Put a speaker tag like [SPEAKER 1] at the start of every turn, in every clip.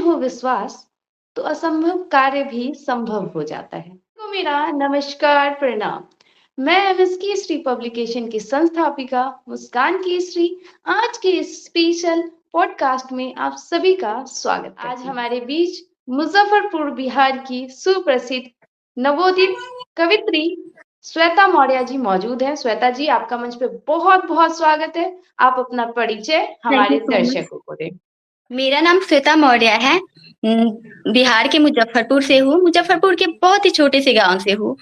[SPEAKER 1] हो विश्वास तो असंभव कार्य भी संभव हो जाता है। तो मेरा नमस्कार प्रणाम। मैं एमएसके श्री पब्लिकेशन की संस्थापिका मुस्कान केसरी आज के इस स्पेशल पॉडकास्ट में आप सभी का स्वागत है। आज हमारे बीच मुजफ्फरपुर बिहार की सुप्रसिद्ध नवोदित कवित्री श्वेता मौर्य जी मौजूद है। श्वेता जी, आपका मंच पे बहुत बहुत स्वागत है। आप अपना परिचय
[SPEAKER 2] थैंक यू
[SPEAKER 1] हमारे
[SPEAKER 2] सो मच।
[SPEAKER 1] दर्शकों को दें।
[SPEAKER 2] मेरा नाम श्वेता मौर्य है। बिहार के मुजफ्फरपुर से हूँ। मुजफ्फरपुर के बहुत ही छोटे से गांव से हूँ।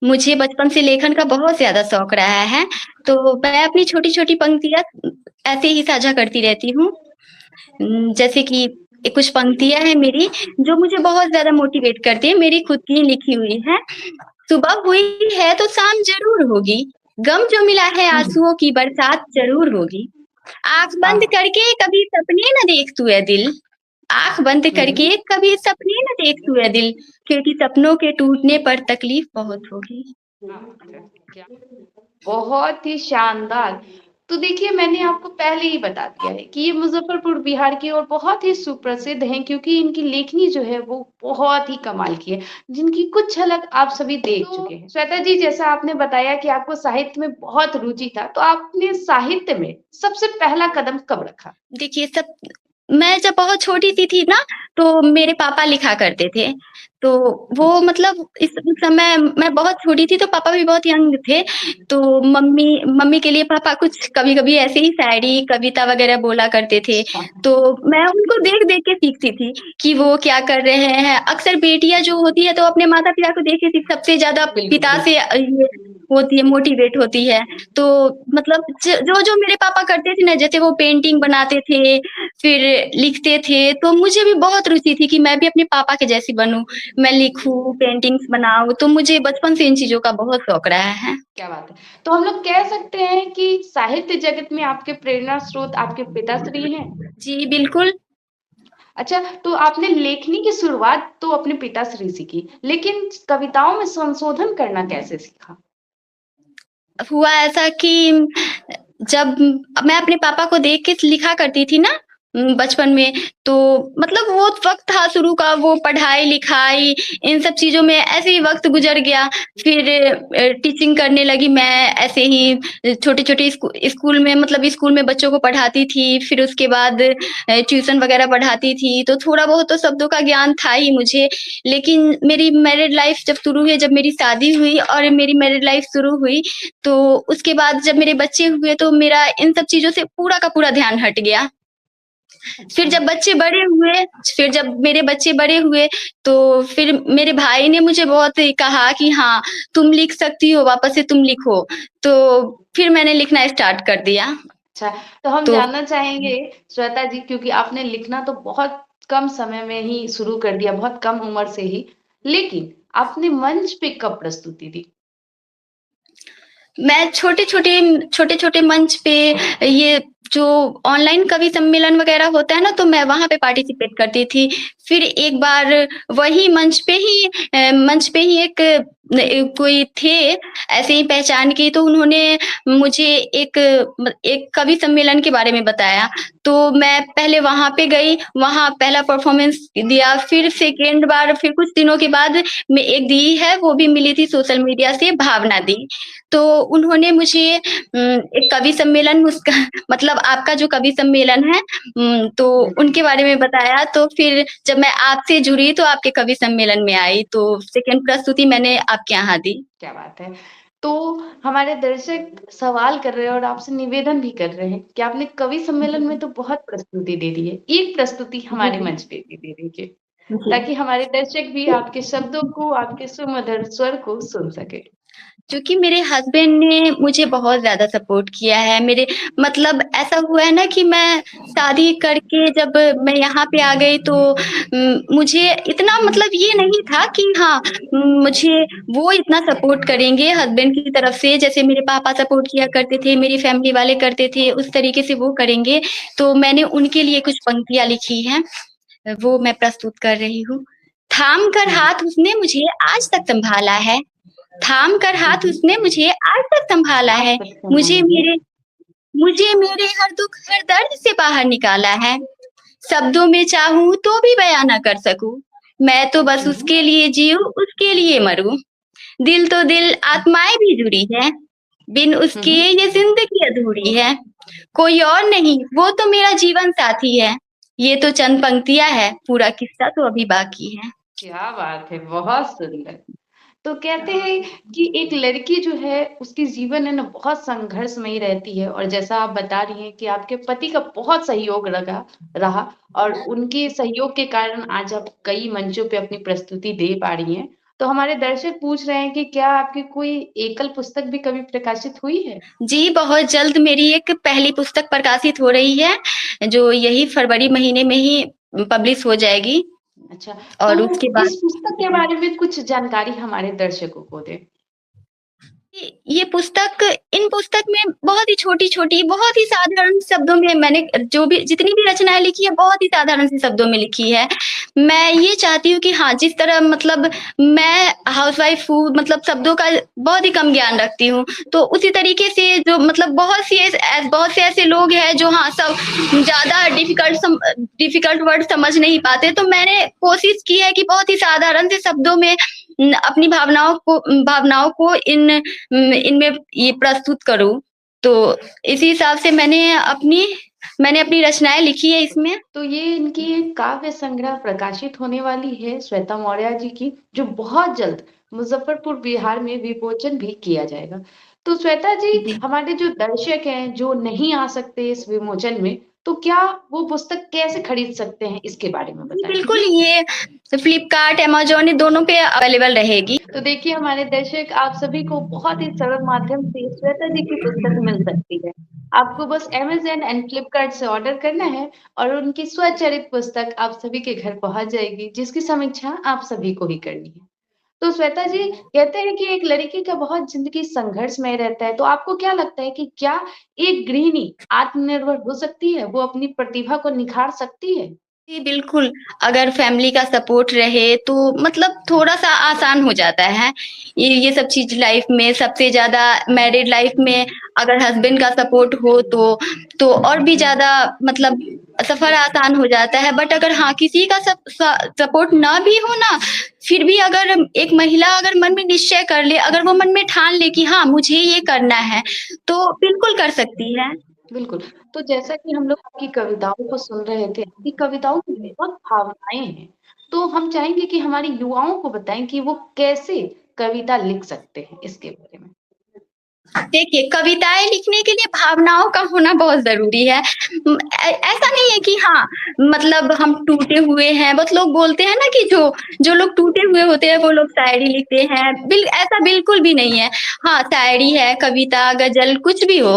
[SPEAKER 2] मुझे बचपन से लेखन का बहुत ज्यादा शौक रहा है, तो मैं अपनी छोटी छोटी पंक्तियां ऐसे ही साझा करती रहती हूँ। जैसे कि कुछ पंक्तियां हैं मेरी जो मुझे बहुत ज्यादा मोटिवेट करती है। मेरी खुद की लिखी हुई है। सुबह हुई है तो शाम जरूर होगी, गम जो मिला है आंसुओं की बरसात जरूर होगी। आँख बंद
[SPEAKER 1] आह,
[SPEAKER 2] करके कभी सपने न देख तू ऐ दिल, आँख बंद
[SPEAKER 1] हम्म,
[SPEAKER 2] करके कभी सपने न देख तू ऐ दिल, क्योंकि सपनों के टूटने पर तकलीफ बहुत होगी।
[SPEAKER 1] क्या बहुत ही शानदार। तो देखिए, मैंने आपको पहले ही बता दिया है कि ये मुजफ्फरपुर बिहार की और बहुत ही सुप्रसिद्ध हैं, क्योंकि इनकी लेखनी जो है वो बहुत ही कमाल की है, जिनकी कुछ झलक आप सभी देख चुके हैं। श्वेता जी, जैसा आपने बताया कि आपको साहित्य में बहुत रुचि था, तो आपने साहित्य में सबसे पहला कदम कब रखा?
[SPEAKER 2] देखिए सब मैं जब बहुत छोटी-सी थी ना, तो मेरे पापा लिखा करते थे। तो वो
[SPEAKER 1] अच्छा।
[SPEAKER 2] मतलब इस समय मैं बहुत छोटी थी, तो पापा भी बहुत यंग थे। तो मम्मी मम्मी के लिए पापा कुछ कभी-कभी ऐसे ही शायरी, कविता वगैरह बोला करते थे।
[SPEAKER 1] अच्छा।
[SPEAKER 2] तो मैं उनको देख-देख के सीखती थी कि वो क्या कर रहे हैं। अक्सर बेटियाँ जो होती है तो अपने माता-पिता को देख के सबसे ज़्यादा
[SPEAKER 1] बिल्कुल
[SPEAKER 2] पिता से
[SPEAKER 1] बिल्कुल।
[SPEAKER 2] ये होती है, मोटिवेट होती है। तो मतलब जो मेरे पापा करते थे ना, जैसे वो पेंटिंग बनाते थे, फिर लिखते थे, तो मुझे भी बहुत रुचि थी कि मैं भी अपने पापा के जैसी बनूँ। मैं लिखूँ, पेंटिंग्स बनाऊँ, तो मुझे बचपन से इन चीज़ों का बहुत शौक रहा है।
[SPEAKER 1] क्या बात है। तो हम लोग कह सकते हैं कि साहित्य जगत में आपके प्रेरणा स्रोत आपके पिताश्री हैं।
[SPEAKER 2] जी, बिल्कुल।
[SPEAKER 1] अच्छा, तो आपने लेखनी की शुरुआत तो अपने पिताश्री से की, लेकिन कविताओं में संशोधन करना कैसे सीखा?
[SPEAKER 2] हुआ ऐसा कि जब मैं अपने पापा को देख के लिखा करती थी ना बचपन में, तो मतलब वो वक़्त था शुरू का, वो पढ़ाई-लिखाई इन सब चीज़ों में ऐसे ही वक़्त गुज़र गया। फिर टीचिंग करने लगी मैं ऐसे ही छोटे-छोटे स्कूल में, मतलब स्कूल में बच्चों को पढ़ाती थी। फिर उसके बाद ट्यूशन वग़ैरह पढ़ाती थी, तो थोड़ा बहुत तो शब्दों का ज्ञान था ही मुझे। लेकिन मेरी मैरिड लाइफ़ जब शुरू हुई, जब मेरी शादी हुई और मेरी मैरिड लाइफ़ शुरू हुई, तो उसके बाद जब मेरे बच्चे हुए तो मेरा इन सब चीज़ों से पूरा का पूरा ध्यान हट गया। फिर
[SPEAKER 1] अच्छा।
[SPEAKER 2] जब बच्चे बड़े हुए फिर जब मेरे बच्चे बड़े हुए, तो फिर मेरे भाई ने मुझे बहुत कहा कि हाँ, तुम लिख सकती हो, वापस से तुम लिखो। तो फिर मैंने लिखना स्टार्ट कर दिया।
[SPEAKER 1] अच्छा, तो हम
[SPEAKER 2] तो
[SPEAKER 1] जानना चाहेंगे श्वेता जी, क्योंकि आपने लिखना तो बहुत कम समय में ही शुरू कर दिया, बहुत कम उम्र से ही, लेकिन आपने मंच पे कब प्रस्तुति दी?
[SPEAKER 2] मैं छोटे-छोटे मंच पे ये जो ऑनलाइन कवि सम्मेलन वगैरह होता है ना, तो मैं वहाँ पे पार्टिसिपेट करती थी। फिर एक बार वही मंच पे ही कोई थे ऐसे ही पहचान के, तो उन्होंने मुझे एक कवि सम्मेलन के बारे में बताया। तो मैं पहले वहाँ पे गई, वहाँ पहला परफ़ॉर्मेंस दिया, फिर सेकंड बार फिर कुछ दिनों के बाद में एक दी है, वो भी मिली थी सोशल मीडिया से, भावना दी। तो उन्होंने मुझे एक कवि सम्मेलन उसका मतलब आपका जो कवि सम्मेलन है तो
[SPEAKER 1] बिल्कुल।
[SPEAKER 2] उनके बारे में बताया। तो फिर जब मैं आपसे जुड़ी तो आपके कवि सम्मेलन में आई, तो सेकंड प्रस्तुति मैंने आपके यहाँ दी।
[SPEAKER 1] क्या बात है। तो हमारे दर्शक सवाल कर रहे हैं और आपसे निवेदन भी कर रहे हैं कि आपने कवि सम्मेलन में तो बहुत प्रस्तुति दे दी है। एक प्रस्तुति
[SPEAKER 2] जी,
[SPEAKER 1] हमारे
[SPEAKER 2] जी।
[SPEAKER 1] मंच पे भी दे दीजिए,
[SPEAKER 2] जी।
[SPEAKER 1] ताकि हमारे दर्शक भी आपके शब्दों को, आपके सुमधुर स्वर को सुन सकें।
[SPEAKER 2] क्योंकि मेरे हस्बैंड ने मुझे बहुत ज़्यादा सपोर्ट किया है। मेरे मतलब ऐसा हुआ है ना कि मैं शादी करके जब मैं यहाँ पे आ गई तो मुझे इतना मतलब ये नहीं था कि हाँ, मुझे वो इतना सपोर्ट करेंगे हस्बैंड की तरफ से, जैसे मेरे पापा सपोर्ट किया करते थे, मेरी फैमिली वाले करते थे, उस तरीके से वो करेंगे। तो मैंने उनके लिए कुछ पंक्तियाँ लिखी हैं, वो मैं प्रस्तुत कर रही हूँ। थाम कर
[SPEAKER 1] हुँ,
[SPEAKER 2] हाथ उसने मुझे आज तक सँभाला है, थाम कर
[SPEAKER 1] हुँ,
[SPEAKER 2] हाथ
[SPEAKER 1] हुँ।
[SPEAKER 2] उसने मुझे आज तक सँभाला
[SPEAKER 1] आज
[SPEAKER 2] है।
[SPEAKER 1] तक
[SPEAKER 2] मुझे
[SPEAKER 1] सँभाला है।
[SPEAKER 2] मेरे मुझे मेरे हर दुःख हर दर्द से बाहर निकाला है। शब्दों में चाहूँ तो भी बयाँ ना कर सकूँ। मैं तो बस
[SPEAKER 1] हुँ, हुँ।
[SPEAKER 2] उसके लिए जीऊँ, उसके लिए मरूँ। दिल तो दिल, आत्माएँ भी जुड़ी हैं, बिन
[SPEAKER 1] हुँ,
[SPEAKER 2] उसके
[SPEAKER 1] हुँ।
[SPEAKER 2] ये ज़िंदगी अधूरी है। कोई और नहीं, वो तो मेरा जीवन साथी है। ये तो चंद पंक्तियाँ हैं, पूरा किस्सा तो अभी बाकी है।
[SPEAKER 1] क्या बात है! बहुत सुंदर। तो कहते हैं कि एक लड़की जो है उसकी जीवन है ना बहुत संघर्षमयी रहती है और जैसा आप बता रही हैं कि आपके पति का बहुत सहयोग रगा रहा और उनके सहयोग के कारण आज आप कई मंचों पे अपनी प्रस्तुति दे पा रही हैं। तो हमारे दर्शक पूछ रहे हैं कि क्या आपकी कोई एकल पुस्तक भी कभी प्रकाशित हुई है?
[SPEAKER 2] जी, बहुत जल्द मेरी एक पहली पुस्तक प्रकाशित हो रही है, जो यही फरवरी महीने में ही पब्लिश हो जाएगी
[SPEAKER 1] अच्छा, तो
[SPEAKER 2] और उसके बाद
[SPEAKER 1] इस पुस्तक के बारे में कुछ जानकारी हमारे दर्शकों को दें।
[SPEAKER 2] ये पुस्तक इन पुस्तक में बहुत ही छोटी-छोटी, बहुत ही साधारण शब्दों में मैंने जो भी जितनी भी रचनाएँ लिखी है, बहुत ही साधारण से शब्दों में लिखी है। मैं ये चाहती हूँ कि हाँ, जिस तरह मतलब मैं हाउसवाइफ़ हूँ, मतलब शब्दों का बहुत ही कम ज्ञान रखती हूँ, तो उसी तरीके से जो मतलब बहुत से ऐसे लोग हैं जो हाँ, सब ज़्यादा डिफ़िकल्ट वर्ड समझ नहीं पाते, तो मैंने कोशिश की है कि बहुत ही साधारण से शब्दों में अपनी भावनाओं को इनमें ये प्रस्तुत करूँ। तो इसी हिसाब से मैंने अपनी रचनाएँ लिखी है इसमें।
[SPEAKER 1] तो ये इनकी एक काव्य संग्रह प्रकाशित होने वाली है श्वेता मौर्य जी की, जो बहुत जल्द मुज़फ्फरपुर बिहार में विमोचन भी किया जाएगा। तो श्वेता जी,
[SPEAKER 2] जी।
[SPEAKER 1] हमारे जो दर्शक हैं, जो नहीं आ सकते इस विमोचन में, तो क्या वो पुस्तक कैसे खरीद सकते हैं? इसके बारे में
[SPEAKER 2] जी,
[SPEAKER 1] बताएँ।
[SPEAKER 2] बिल्कुल ये फ्लिपकार्ट, अमेज़न इन दोनों पे अवेलेबल रहेगी।
[SPEAKER 1] तो देखिए हमारे दर्शक आप सभी को बहुत ही सरल माध्यम से श्वेता जी की पुस्तक मिल सकती है। आपको बस अमेज़न एंड फ्लिपकार्ट से ऑर्डर करना है और उनकी स्वचलित पुस्तक आप सभी के घर पहुँच जाएगी, जिसकी समीक्षा आप सभी को ही करनी है। तो श्वेता जी, कहते हैं कि एक लड़की का बहुत ज़िंदगी संघर्षमय रहता है, तो आपको क्या लगता है कि क्या एक गृहिणी आत्मनिर्भर हो सकती है? वो अपनी प्रतिभा को निखार सकती है?
[SPEAKER 2] जी, बिल्कुल, अगर फैमिली का सपोर्ट रहे तो मतलब थोड़ा-सा आसान हो जाता है। ये सब चीज़ लाइफ़ में सबसे ज़्यादा मैरिड लाइफ़ में अगर हस्बैंड का सपोर्ट हो तो और भी ज़्यादा मतलब सफ़र आसान हो जाता है। बट अगर हाँ, किसी का सपोर्ट ना भी हो ना, फिर भी अगर एक महिला अगर मन में निश्चय कर ले, अगर वो मन में ठान ले कि हाँ, मुझे ये करना है, तो बिल्कुल कर सकती है।
[SPEAKER 1] बिल्कुल, तो जैसा कि हम लोग आपकी कविताओं को सुन रहे थे, आपकी कविताओं में बहुत भावनाएँ हैं। तो हम चाहेंगे कि हमारे युवाओं को बताएँ कि वो कैसे कविता लिख सकते हैं इसके बारे में?
[SPEAKER 2] देखिए, कविताएँ लिखने के लिए भावनाओं का होना बहुत ज़रूरी है। ऐसा नहीं है कि हाँ, मतलब हम टूटे हुए हैं, बहुत लोग बोलते हैं ना कि जो लोग टूटे हुए होते हैं, वो लोग शायरी लिखते हैं। ऐसा बिल्कुल भी नहीं है। हाँ, शायरी है, कविता, ग़ज़ल कुछ भी हो,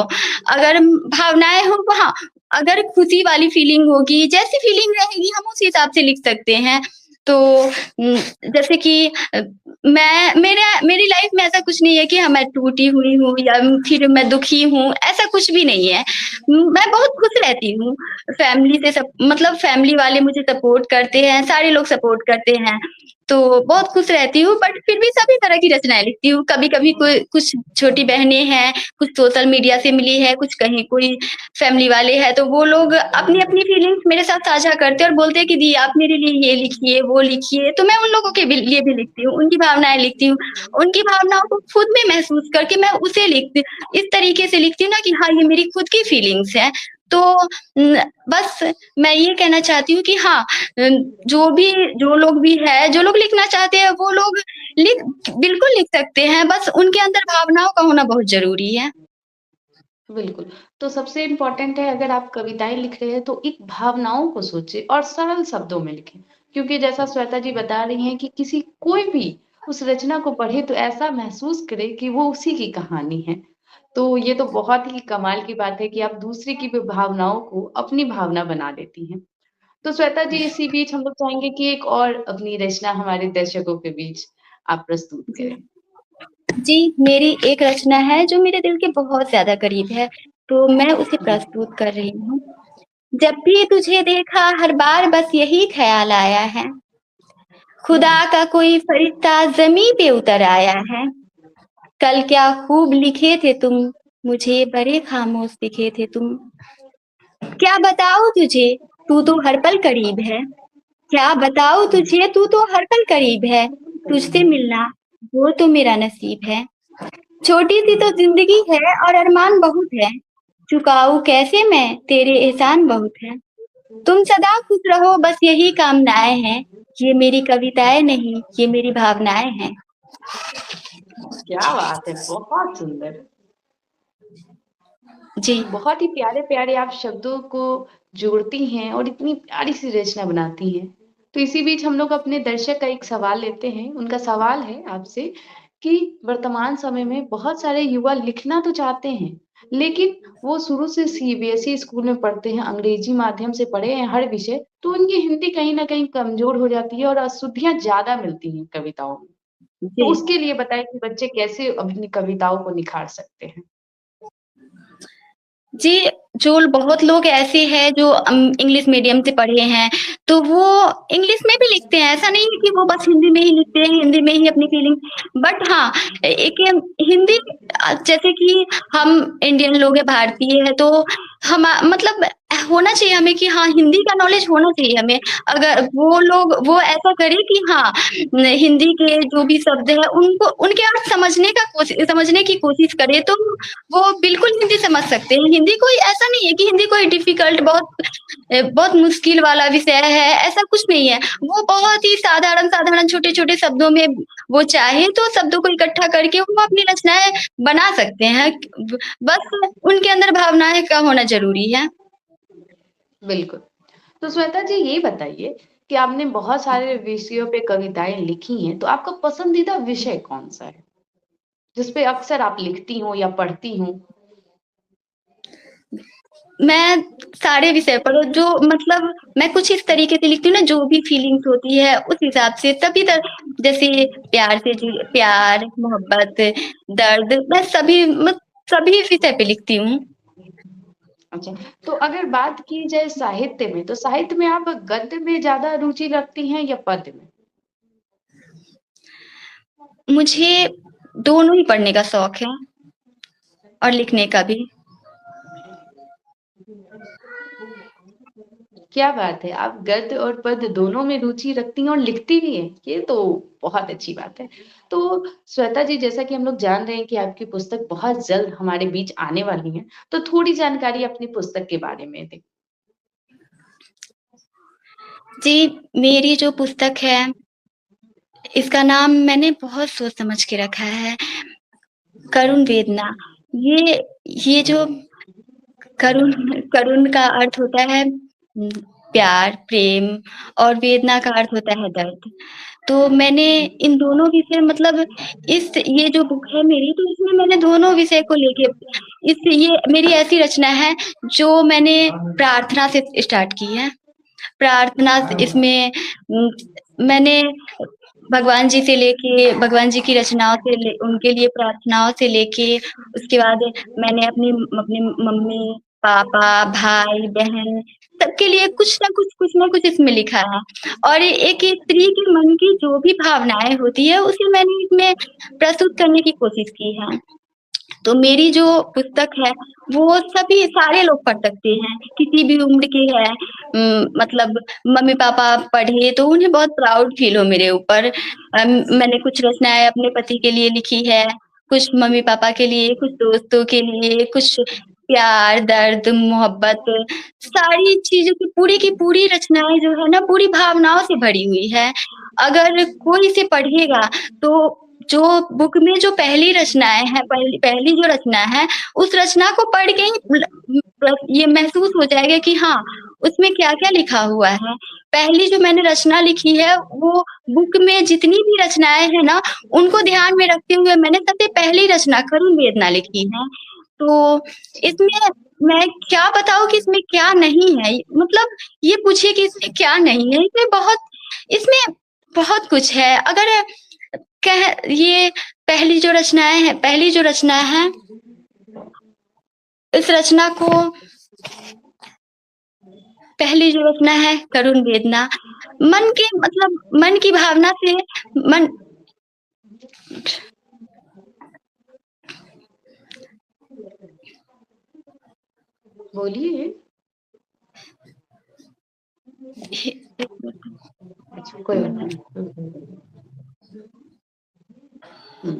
[SPEAKER 2] अगर भावनाएँ हो हाँ, अगर खुशी वाली फीलिंग होगी, जैसी फीलिंग रहेगी, हम उस हिसाब से लिख सकते हैं। तो जैसे कि मेरी लाइफ में ऐसा कुछ नहीं है कि हाँ, मैं टूटी हुई हूँ या फिर मैं दुखी हूँ, ऐसा कुछ भी नहीं है। मैं बहुत खुश रहती हूँ। फैमिली से सब मतलब फैमिली वाले मुझे सपोर्ट करते हैं, सारे लोग सपोर्ट करते हैं। तो बहुत खुश रहती हूँ बट फिर भी सभी तरह की रचनाएँ लिखती हूँ। कभी-कभी कोई कुछ छोटी बहनें हैं, कुछ सोशल मीडिया से मिली है, कुछ कहीं कोई फैमिली वाले हैं, तो वो लोग अपनी-अपनी फीलिंग्स मेरे साथ साझा करते हैं और बोलते हैं कि दी आप मेरे लिए ये लिखिए, वो लिखिए, तो मैं उन लोगों के भी लिए भी लिखती हूँ, उनकी भावनाएँ लिखती हूँ। उनकी भावनाओं को खुद में महसूस करके मैं उसे लिखती इस तरीके से लिखती हूँ ना कि हाँ, ये मेरी खुद की फीलिंग्स हैं। तो बस मैं ये कहना चाहती हूँ कि हाँ, जो लोग भी हैं, जो लोग लिखना चाहते हैं, वो लोग लिख बिल्कुल लिख सकते हैं, बस उनके अंदर भावनाओं का होना बहुत ज़रूरी है।
[SPEAKER 1] बिल्कुल, तो सबसे इम्पोर्टेंट है अगर आप कविताएँ लिख रहे हैं तो एक भावनाओं को सोचें और सरल शब्दों में लिखें। क्योंकि जैसा श्वेता जी बता रही हैं कि कोई भी उस रचना को पढ़े तो ऐसा महसूस करे कि वो उसी की कहानी है। तो ये तो बहुत ही कमाल की बात है कि आप दूसरे की भी भावनाओं को अपनी भावना बना लेती हैं। तो श्वेता जी, इसी बीच हम लोग चाहेंगे कि एक और अपनी रचना हमारे दर्शकों के बीच आप प्रस्तुत
[SPEAKER 2] जी।
[SPEAKER 1] करें।
[SPEAKER 2] जी, मेरी एक रचना है जो मेरे दिल के बहुत ज़्यादा करीब है, तो मैं उसे
[SPEAKER 1] जी।
[SPEAKER 2] प्रस्तुत कर रही हूँ। जब भी तुझे देखा हर बार बस यही ख़्याल आया है, खुदा
[SPEAKER 1] हुँ।
[SPEAKER 2] का कोई फरिश्ता ज़मीं पे उतर आया है। कल क्या खूब लिखे थे तुम, मुझे बड़े ख़ामोश दिखे थे तुम। क्या बताऊँ तुझे, तू तो हर पल करीब है। क्या बताऊँ तुझे, तू तो हर पल करीब है। तुझसे मिलना वो तो मेरा नसीब है। छोटी सी तो जिंदगी है और अरमान बहुत है। चुकाऊँ कैसे मैं, तेरे एहसान बहुत है। तुम सदा खुश रहो बस यही कामनाएं हैं। ये मेरी कविताएं नहीं, ये मेरी भावनाएं हैं।
[SPEAKER 1] क्या बात है, बहुत सुंदर।
[SPEAKER 2] जी।
[SPEAKER 1] बहुत ही प्यारे-प्यारे आप शब्दों को जोड़ती हैं और इतनी प्यारी-सी रचना बनाती हैं। तो इसी बीच हम लोग अपने दर्शक का एक सवाल लेते हैं। उनका सवाल है आपसे कि वर्तमान समय में बहुत सारे युवा लिखना तो चाहते हैं, लेकिन वो शुरू से सीबीएसई स्कूल में पढ़ते हैं, अंग्रेजी माध्यम से पढ़े हैं हर विषय, तो उनकी हिंदी कहीं न कहीं कमज़ोर हो जाती है और अशुद्धियाँ ज़्यादा मिलती हैं कविताओं में। तो
[SPEAKER 2] जी।
[SPEAKER 1] उसके लिए बताएँ कि बच्चे कैसे अपनी कविताओं को निखार सकते हैं?
[SPEAKER 2] जी, जो बहुत लोग ऐसे हैं जो इंग्लिश मीडियम से पढ़े हैं, तो वो इंग्लिश में भी लिखते हैं। ऐसा नहीं है कि वो बस हिंदी में ही लिखते हैं, हिंदी में ही अपनी फीलिंग बट हाँ, एक हिंदी जैसे कि हम इंडियन लोग हैं, भारतीय हैं, तो मतलब होना चाहिए हमें कि हाँ, हिंदी का नॉलेज होना चाहिए हमें। अगर वो लोग वो ऐसा करें कि हाँ, हिंदी के जो भी शब्द हैं, उनको उनके अर्थ समझने की कोशिश करें, तो वो बिल्कुल हिंदी समझ सकते हैं। हिंदी कोई ऐसा नहीं है कि हिंदी कोई डिफ़िकल्ट बहुत मुश्किल वाला विषय है, ऐसा कुछ नहीं है। वो बहुत ही साधारण-साधारण, छोटे-छोटे शब्दों में वो चाहे तो शब्दों को इकट्ठा करके वो अपनी रचनाएँ बना सकते हैं। बस उनके अंदर भावनाएँ का होना ज़रूरी है।
[SPEAKER 1] बिल्कुल। तो श्वेता जी ये बताइए कि आपने बहुत सारे विषयों पे कविताएँ लिखी हैं, तो आपका पसंदीदा विषय कौन-सा है? जिस पे अक्सर आप लिखती हों या पढ़ती हों?
[SPEAKER 2] मैं सारे विषय पर जो मतलब मैं कुछ इस तरीके से लिखती हूँ ना, जो भी फीलिंग्स होती है उस हिसाब से तभी त जैसे प्यार, मोहब्बत, दर्द मैं सभी विषय पे लिखती हूँ।
[SPEAKER 1] अच्छा, तो अगर बात की जाए साहित्य में, तो साहित्य में आप गद्य में ज़्यादा रुचि रखती हैं या पद्य में?
[SPEAKER 2] मुझे दोनों ही पढ़ने का शौक है और लिखने का भी।
[SPEAKER 1] क्या बात है! आप गद्य और पद्य दोनों में रुचि रखती हैं और लिखती भी हैं, ये तो बहुत अच्छी बात है। तो श्वेता जी, जैसा कि हम लोग जान रहे हैं कि आपकी पुस्तक बहुत जल्द हमारे बीच आने वाली है, तो थोड़ी जानकारी अपनी पुस्तक के बारे में दें।
[SPEAKER 2] जी, मेरी जो पुस्तक है, इसका नाम मैंने बहुत सोच समझ के रखा है, करुण वेदना। ये ये जो करुण करुण का अर्थ होता है प्यार, प्रेम और वेदना का अर्थ होता है दर्द। तो मैंने इन दोनों विषय मतलब इस ये जो बुक है मेरी, तो इसमें मैंने दोनों विषय को लेके ये मेरी ऐसी रचना है जो मैंने प्रार्थना से स्टार्ट की है। प्रार्थना इसमें मैंने भगवान जी की रचनाओं से ले उनके लिए प्रार्थनाओं से लेके उसके बाद मैंने अपनी मम्मी, पापा, भाई-बहन सबके लिए कुछ ना कुछ इसमें लिखा है। और एक स्त्री के मन की जो भी भावनाएँ होती है, उसे मैंने इसमें प्रस्तुत करने की कोशिश की है। तो मेरी जो पुस्तक है, वो सभी सारे लोग पढ़ सकते हैं, किसी भी उम्र के हैं। मतलब मम्मी-पापा पढ़े तो उन्हें बहुत प्राउड फ़ील हो मेरे ऊपर। मैंने कुछ रचनाएँ अपने पति के लिए लिखी है, कुछ मम्मी-पापा के लिए, कुछ दोस्तों के लिए, कुछ प्यार, दर्द, मोहब्बत, सारी चीज़ों की पूरी रचनाएँ जो है ना, पूरी भावनाओं से भरी हुई है। अगर कोई इसे पढ़ेगा तो जो बुक में जो पहली रचनाएँ हैं, पहली पहली जो रचना है, उस रचना को पढ़ के ही ये महसूस हो जाएगा कि हाँ, उसमें क्या-क्या लिखा हुआ है। पहली जो मैंने रचना लिखी है, वो बुक में जितनी भी रचनाएँ हैं ना, उनको ध्यान में रखते हुए मैंने सबसे पहली रचना करुण वेदना लिखी है। तो इसमें मैं क्या बताऊँ कि इसमें क्या नहीं है? मतलब ये पूछिए कि इसमें क्या नहीं है? इसमें बहुत कुछ है। अगर ये पहली जो रचना है, इस रचना को पहली जो रचना है करुण वेदना, मन की भावना से मन
[SPEAKER 1] बोलिए। अच्छा, कोई बात नहीं। हुँ।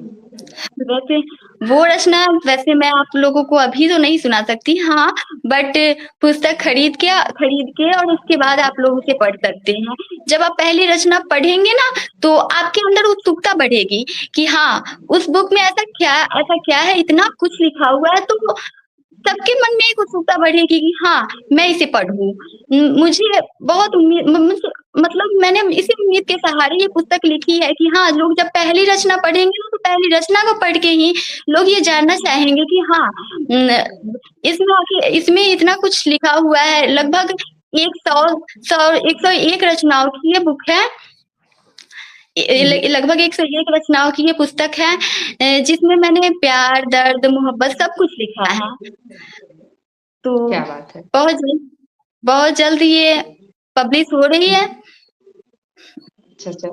[SPEAKER 2] वैसे वो रचना वैसे मैं आप लोगों को अभी तो नहीं सुना सकती, हाँ, बट पुस्तक खरीद के और उसके बाद आप लोग उसे पढ़ सकते हैं। जब आप पहली रचना पढ़ेंगे ना, तो आपके अंदर उत्सुकता बढ़ेगी कि हाँ, उस बुक में ऐसा क्या है, इतना कुछ लिखा हुआ है, तो सबके मन में एक उत्सुकता बढ़ेगी कि हाँ, मैं इसे पढ़ूँ। मुझे बहुत उम्मीद म मुझे मतलब मैंने इसी उम्मीद के सहारे ये पुस्तक लिखी है कि हाँ, लोग जब पहली रचना पढ़ेंगे ना, तो पहली रचना को पढ़ के ही लोग ये जानना चाहेंगे कि हाँ, इसमें इतना कुछ लिखा हुआ है, लगभग 101 रचनाओं की ये बुक है। लगभग 101 रचनाओं की ये पुस्तक है, जिसमें मैंने प्यार, दर्द, मोहब्बत सब कुछ लिखा है। तो
[SPEAKER 1] क्या बात है!
[SPEAKER 2] बहुत जल्द ये पब्लिश हो रही है।
[SPEAKER 1] अच्छा, अच्छा।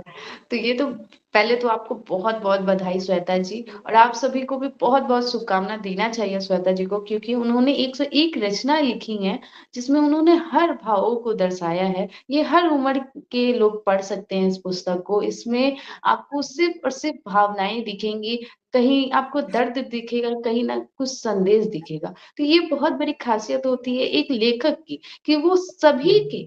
[SPEAKER 1] तो ये तो पहले तो आपको बहुत-बहुत बधाई श्वेता जी, और आप सभी को भी बहुत-बहुत शुभकामना देना चाहिए श्वेता जी को, क्योंकि उन्होंने 101 रचना लिखी हैं, जिसमें उन्होंने हर भावों को दर्शाया है। ये हर उम्र के लोग पढ़ सकते हैं इस पुस्तक को। इसमें आपको सिर्फ़ और सिर्फ़ भावनाएँ दिखेंगी, कहीं आपको दर्द दिखेगा, कहीं न कुछ संदेश दिखेगा। तो ये बहुत बड़ी ख़ासियत होती है एक लेखक की, कि वो सभी के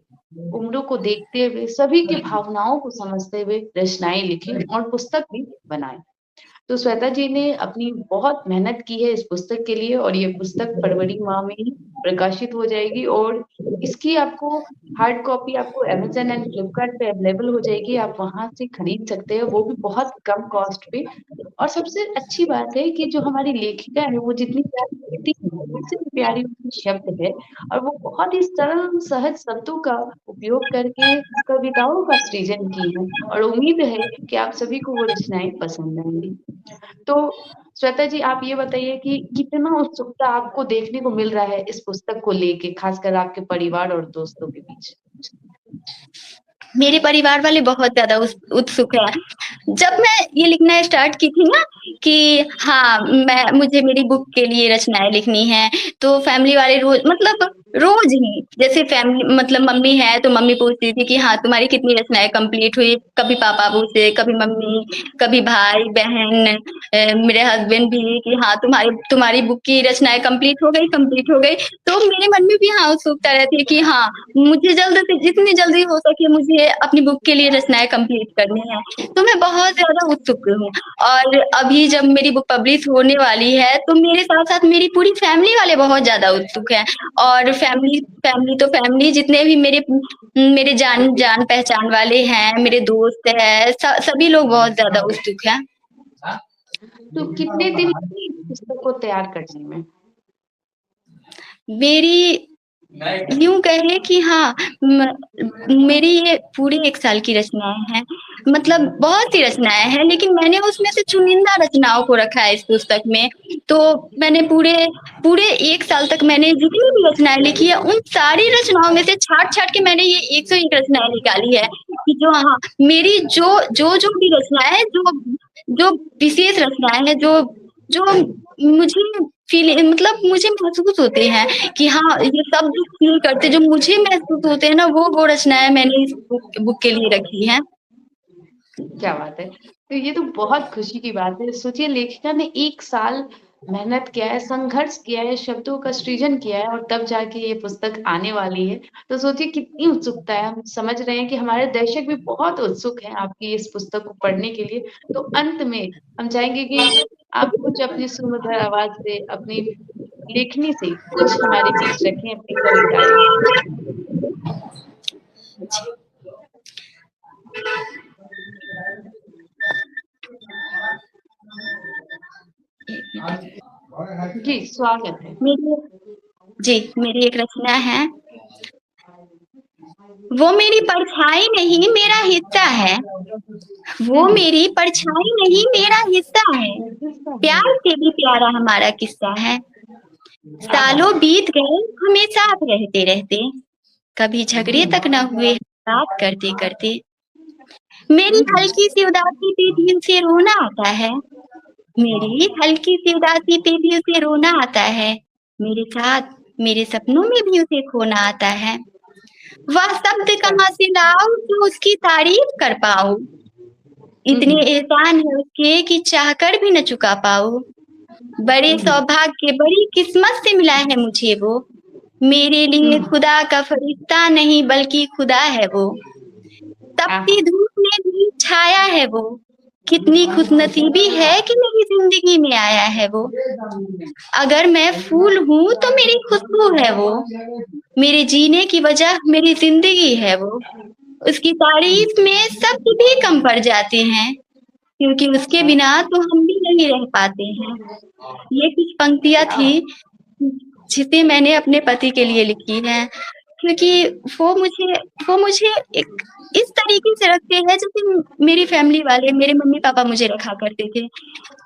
[SPEAKER 1] उम्रों को देखते हुए, सभी की भावनाओं को समझते हुए रचनाएँ लिखीं और पुस्तक भी बनाएँ। तो श्वेता जी ने अपनी बहुत मेहनत की है इस पुस्तक के लिए, और ये पुस्तक फरवरी माह में ही प्रकाशित हो जाएगी, और इसकी आपको हार्ड कॉपी आपको अमेज़न एंड फ्लिपकार्ट पे अवेलेबल हो जाएगी। आप वहाँ से खरीद सकते हैं, वो भी बहुत कम कॉस्ट पे। और सबसे अच्छी बात है कि जो हमारी लेखिका है, वो जितनी प्यारी लिखती है, उससे भी प्यारी उसकी शब्द है, और वो बहुत ही सरल, सहज शब्दों का उपयोग करके कविताओं का सृजन की है, और उम्मीद है कि आप सभी को वो रचनाएँ पसंद आएँगी। तो श्वेता जी, आप ये बताइए कि कितना उत्सुकता आपको देखने को मिल रहा है इस पुस्तक को लेके, खासकर आपके परिवार और दोस्तों के बीच?
[SPEAKER 2] मेरे परिवार वाले बहुत ज़्यादा उत्सुक हैं। जब मैं ये लिखना स्टार्ट की थी ना कि हाँ, मुझे मेरी बुक के लिए रचनाएँ लिखनी हैं, तो फैमिली वाले रोज़ ही जैसे फैमिली मतलब मम्मी है, तो मम्मी पूछती थी कि हाँ, तुम्हारी कितनी रचनाएँ कंप्लीट हुई? कभी पापा पूछते, कभी मम्मी, कभी भाई-बहन, मेरे हस्बैंड भी कि हाँ, तुम्हारी बुक की रचनाएँ कंप्लीट हो गई। तो मेरे मन में भी हाँ, उत्सुकता रहती है कि हाँ, मुझे जल्द से जितनी जल्दी हो सके मुझे अपनी बुक के लिए रचनाएँ कंप्लीट करनी है। तो मैं बहुत ज़्यादा उत्सुक हूँ, और अभी जब मेरी बुक पब्लिश होने वाली है, तो मेरे साथ-साथ मेरी पूरी फैमिली वाले बहुत ज़्यादा उत्सुक हैं, और फैमिली जितने भी मेरे जान-पहचान वाले हैं, मेरे दोस्त हैं, सभी लोग बहुत ज़्यादा उत्सुक हैं।
[SPEAKER 1] तो कितने दिन लगे इस पुस्तक को तैयार करने में?
[SPEAKER 2] मेरी यूँ कहें कि हाँ, मेरी ये पूरी 1 साल की रचनाएँ हैं। मतलब बहुत सी रचनाएँ हैं, लेकिन मैंने उसमें से चुनिंदा रचनाओं को रखा है इस पुस्तक में। तो मैंने पूरे 1 साल तक मैंने जितनी भी रचनाएँ लिखी है, उन सारी रचनाओं में से छाँट-छाँट के मैंने ये 101 रचनाएँ निकाली है, कि जो हाँ, मेरी जो भी रचनाएँ हैं, जो विशेष रचनाएँ हैं, जो मुझे मुझे महसूस होते हैं कि हाँ, ये सब जो फ़ील करते जो मुझे महसूस होते हैं ना, वो रचनाएँ मैंने इस बुक के लिए रखी हैं।
[SPEAKER 1] क्या बात है! तो ये तो बहुत खुशी की बात है। सोचिए, लेखिका ने 1 साल मेहनत किया है, संघर्ष किया है, शब्दों का सृजन किया है, और तब जाके ये पुस्तक आने वाली है। तो सोचिए कितनी उत्सुकता है। हम समझ रहे हैं कि हमारे दर्शक भी बहुत उत्सुक हैं आपकी इस पुस्तक को पढ़ने के लिए। तो अंत में हम चाहेंगे कि आप कुछ अपनी सुमधुर आवाज़ से, अपनी लेखनी से कुछ हमारे बीच रखें अपनी कविताएँ। जी, स्वागत है।
[SPEAKER 2] मेरी जी, मेरी एक रचना है। वो मेरी परछाई नहीं मेरा हिस्सा है, वो
[SPEAKER 1] हुँ, हुँ।
[SPEAKER 2] मेरी परछाई नहीं मेरा हिस्सा है, प्यार से भी प्यारा हमारा किस्सा है।
[SPEAKER 1] क्या
[SPEAKER 2] सालों
[SPEAKER 1] बात है!
[SPEAKER 2] बीत गए हमें साथ रहते-रहते, कभी झगड़े
[SPEAKER 1] हुँ,
[SPEAKER 2] तक न हुए बात करते-करते। मेरी
[SPEAKER 1] हुँ, हुँ।
[SPEAKER 2] हल्की सी उदासी पे दिल से रोना आता है, मेरी हल्की सी उदासी पे दिल से रोना आता है, मेरे साथ मेरे सपनों में भी उसे खोना आता है। वह शब्द
[SPEAKER 1] अच्छा।
[SPEAKER 2] कहाँ से लाऊँ जो उसकी तारीफ़ कर पाऊँ?
[SPEAKER 1] हुँ,
[SPEAKER 2] इतने
[SPEAKER 1] हुँ।
[SPEAKER 2] एहसान है उसके कि चाहकर भी न चुका पाऊँ। बड़े
[SPEAKER 1] हुँ, हुँ।
[SPEAKER 2] सौभाग्य, बड़ी किस्मत से मिला है मुझे वो। मेरे लिए
[SPEAKER 1] हुँ।
[SPEAKER 2] खुदा का फरिश्ता नहीं बल्कि खुदा है वो। तपती
[SPEAKER 1] आहा!
[SPEAKER 2] धूप में भी छाया है वो। कितनी खुशनसीबी है कि मेरी ज़िंदगी में आया है वो। अगर मैं फूल हूँ तो मेरी खुशबू है वो। मेरे जीने की वजह मेरी ज़िंदगी है वो। उसकी तारीफ़ में शब्द भी कम पड़ जाते हैं, क्योंकि उसके
[SPEAKER 1] अच्छा,
[SPEAKER 2] बिना तो हम भी नहीं रह पाते हैं। ये कुछ पंक्तियाँ
[SPEAKER 1] क्या
[SPEAKER 2] थी,
[SPEAKER 1] बात
[SPEAKER 2] जिसे मैंने अपने पति के लिए लिखी हैं, क्योंकि वो मुझे वो मुझे एक इस तरीके से रखते हैं जैसे मेरी फैमिली वाले, मेरे मम्मी-पापा मुझे रखा करते थे।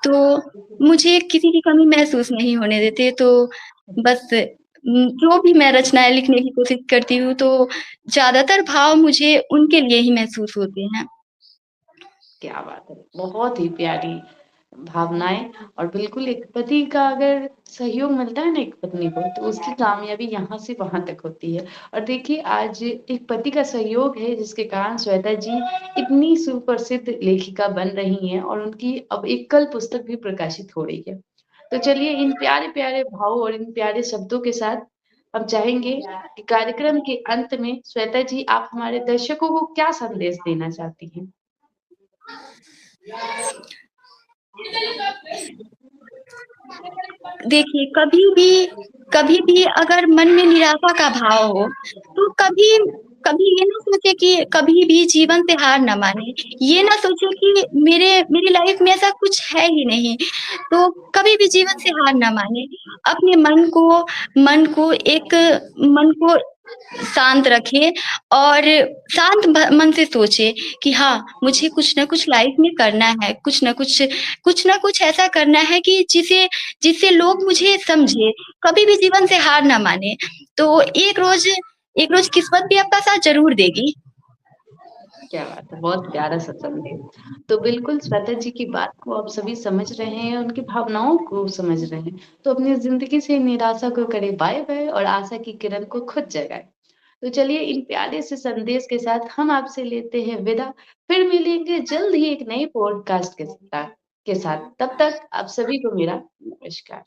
[SPEAKER 2] तो मुझे किसी की कमी महसूस नहीं होने देते, तो बस जो भी मैं रचनाएँ लिखने की कोशिश करती हूँ, तो ज़्यादातर भाव मुझे उनके लिए ही महसूस होते हैं।
[SPEAKER 1] क्या बात है! बहुत ही प्यारी भावनाएँ और बिल्कुल एक पति का अगर सहयोग मिलता है ना एक पत्नी को, तो उसकी कामयाबी यहाँ से वहाँ तक होती है। और देखिए आज एक पति का सहयोग है जिसके कारण श्वेता जी इतनी सुप्रसिद्ध लेखिका बन रही हैं और उनकी अब एक कल पुस्तक भी प्रकाशित हो रही है। तो चलिए इन प्यारे-प्यारे भाव और इन प्यारे शब्दों के साथ हम चाहेंगे कि कार्यक्रम के अंत में श्वेता जी आप हमारे दर्शकों को क्या संदेश देना चाहती हैं?
[SPEAKER 2] देखिए, कभी भी अगर मन में निराशा का भाव हो, तो कभी कभी ये ना सोचे कि कभी भी जीवन से हार ना माने। ये ना सोचे कि मेरी लाइफ़ में ऐसा कुछ है ही नहीं, तो कभी भी जीवन से हार ना माने। अपने मन को शांत रखें और शांत भ मन से सोचे कि हाँ, मुझे कुछ न कुछ लाइफ़ में करना है, कुछ न कुछ ऐसा करना है कि जिससे लोग मुझे समझें, कभी भी जीवन से हार ना मानें। तो एक रोज़ किस्मत भी आपका साथ ज़रूर देगी।
[SPEAKER 1] क्या बात है! बहुत प्यारा सा संदेश। तो बिल्कुल श्वेता जी की बात को आप सभी समझ रहे हैं, उनकी भावनाओं को समझ रहे हैं। तो अपनी ज़िंदगी से निराशा को करें बाय-बाय और आशा की किरण को खुद जगाएँ। तो चलिए इन प्यारे से संदेश के साथ हम आपसे लेते हैं विदा। फिर मिलेंगे जल्द ही एक नए पॉडकास्ट के साथ। तब तक आप सभी को मेरा नमस्कार।